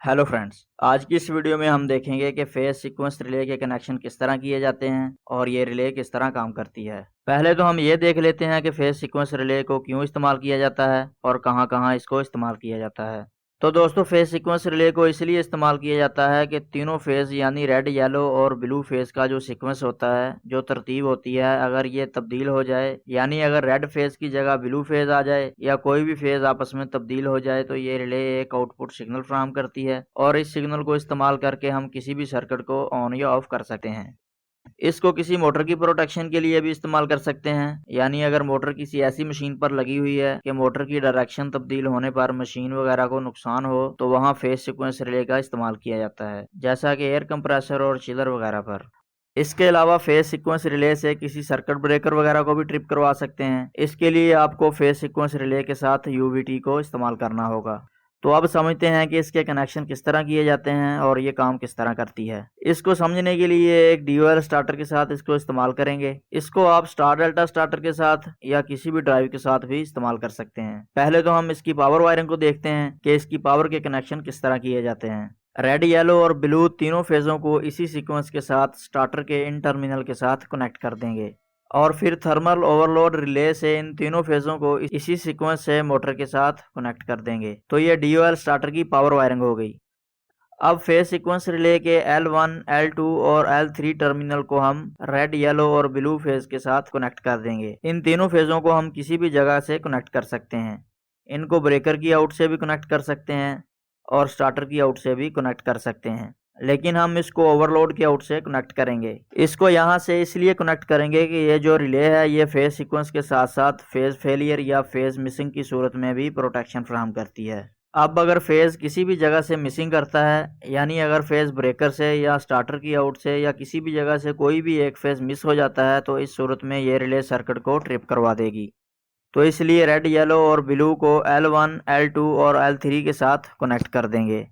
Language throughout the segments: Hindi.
हेलो फ्रेंड्स, आज की इस वीडियो में हम देखेंगे कि फेज सीक्वेंस रिले के कनेक्शन किस तरह किए जाते हैं और ये रिले किस तरह काम करती है। पहले तो हम ये देख लेते हैं कि फेज सीक्वेंस रिले को क्यों इस्तेमाल किया जाता है और कहां-कहां इसको इस्तेमाल किया जाता है। तो दोस्तों, फेज सीक्वेंस रिले को इसलिए इस्तेमाल किया जाता है कि तीनों फेज यानी रेड, येलो और ब्लू फेज का जो सीक्वेंस होता है, जो तरतीब होती है, अगर ये तब्दील हो जाए, यानी अगर रेड फेज की जगह ब्लू फेज आ जाए या कोई भी फेज आपस में तब्दील हो जाए, तो ये रिले एक आउटपुट सिग्नल फराहम करती है और इस सिग्नल को इस्तेमाल करके हम किसी भी सर्किट को ऑन या ऑफ कर सकते हैं। इसको किसी मोटर की प्रोटेक्शन के लिए भी इस्तेमाल कर सकते हैं, यानी अगर मोटर किसी ऐसी मशीन पर लगी हुई है कि मोटर की डायरेक्शन तब्दील होने पर मशीन वगैरह को नुकसान हो, तो वहां फेज सीक्वेंस रिले का इस्तेमाल किया जाता है, जैसा कि एयर कंप्रेसर और चिलर वगैरह पर। इसके अलावा फेज सीक्वेंस रिले से किसी सर्किट ब्रेकर वगैरह को भी ट्रिप करवा सकते हैं। इसके लिए आपको फेज सीक्वेंस रिले के साथ यूवीटी को इस्तेमाल करना होगा। तो अब समझते हैं कि इसके कनेक्शन किस तरह किए जाते हैं और ये काम किस तरह करती है। इसको समझने के लिए एक DOL स्टार्टर के साथ इसको इस्तेमाल करेंगे। इसको आप स्टार डेल्टा स्टार्टर के साथ या किसी भी ड्राइव के साथ भी इस्तेमाल कर सकते हैं। पहले तो हम इसकी पावर वायरिंग को देखते हैं कि इसकी पावर के कनेक्शन किस तरह किए जाते हैं। रेड, येलो और ब्लू तीनों फेजों को इसी सीक्वेंस के साथ स्टार्टर के इन टर्मिनल के साथ कनेक्ट कर देंगे और फिर थर्मल ओवरलोड रिले से इन तीनों फेजों को इसी सीक्वेंस से मोटर के साथ कनेक्ट कर देंगे। तो ये DOL स्टार्टर की पावर वायरिंग हो गई। अब फेज सीक्वेंस रिले के L1, L2 और L3 टर्मिनल को हम रेड, येलो और ब्लू फेज के साथ कनेक्ट कर देंगे। इन तीनों फेजों को हम किसी भी जगह से कनेक्ट कर सकते हैं। इनको ब्रेकर की आउट से भी कनेक्ट कर सकते हैं और स्टार्टर की आउट से भी कनेक्ट कर सकते हैं, लेकिन हम इसको ओवरलोड के आउट से कनेक्ट करेंगे। इसको यहाँ से इसलिए कनेक्ट करेंगे कि ये जो रिले है ये फेज सीक्वेंस के साथ साथ फेज फेलियर या फेज मिसिंग की सूरत में भी प्रोटेक्शन फराहम करती है। अब अगर फेज किसी भी जगह से मिसिंग करता है, यानी अगर फेज ब्रेकर से या स्टार्टर की आउट से या किसी भी जगह से कोई भी एक फेज मिस हो जाता है, तो इस सूरत में ये रिले सर्किट को ट्रिप करवा देगी। तो इसलिए रेड, येलो और ब्लू को L1, L2 और L3 के साथ कनेक्ट कर देंगे।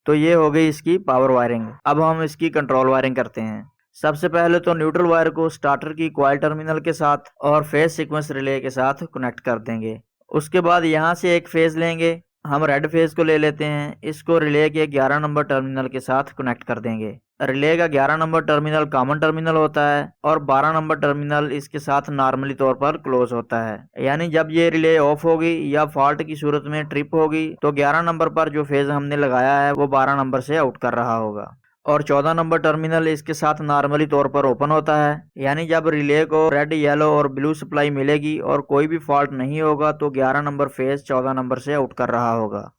तो ये हो गई इसकी पावर वायरिंग। अब हम इसकी कंट्रोल वायरिंग करते हैं। सबसे पहले तो न्यूट्रल वायर को स्टार्टर की कॉइल टर्मिनल के साथ और फेज सीक्वेंस रिले के साथ कनेक्ट कर देंगे। उसके बाद यहाँ से एक फेज लेंगे। हम रेड फेज को ले लेते हैं। इसको रिले के 11 नंबर टर्मिनल के साथ कनेक्ट कर देंगे। रिले का 11 नंबर टर्मिनल कॉमन टर्मिनल होता है और 12 नंबर टर्मिनल इसके साथ नॉर्मली तौर पर क्लोज होता है, यानी जब ये रिले ऑफ होगी या फॉल्ट की सूरत में ट्रिप होगी तो 11 नंबर पर जो फेज हमने लगाया है वो 12 नंबर से आउट कर रहा होगा और 14 नंबर टर्मिनल इसके साथ नॉर्मली तौर पर ओपन होता है, यानी जब रिले को रेड, येलो और ब्लू सप्लाई मिलेगी और कोई भी फॉल्ट नहीं होगा तो 11 नंबर फेज 14 नंबर से आउट कर रहा होगा।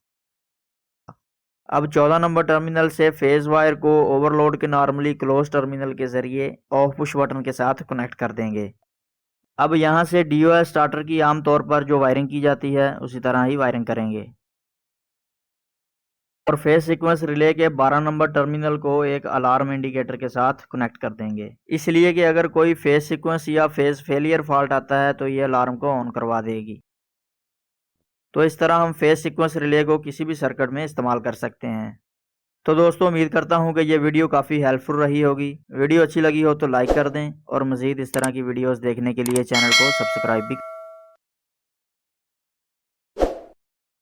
अब 14 नंबर टर्मिनल से फेज वायर को ओवरलोड के नॉर्मली क्लोज टर्मिनल के जरिए ऑफ पुश बटन के साथ कनेक्ट कर देंगे। अब यहाँ से DOL स्टार्टर की आमतौर पर जो वायरिंग की जाती है उसी तरह ही वायरिंग करेंगे और फेज सीक्वेंस रिले के 12 नंबर टर्मिनल को एक अलार्म इंडिकेटर के साथ कनेक्ट कर देंगे, इसलिए कि अगर कोई फेज सीक्वेंस या फेज फेलियर फॉल्ट आता है तो ये अलार्म को ऑन करवा देगी। तो इस तरह हम फेज सीक्वेंस रिले को किसी भी सर्किट में इस्तेमाल कर सकते हैं। तो दोस्तों, उम्मीद करता हूँ कि ये वीडियो काफ़ी हेल्पफुल रही होगी। वीडियो अच्छी लगी हो तो लाइक कर दें और मज़ीद इस तरह की वीडियोस देखने के लिए चैनल को सब्सक्राइब भी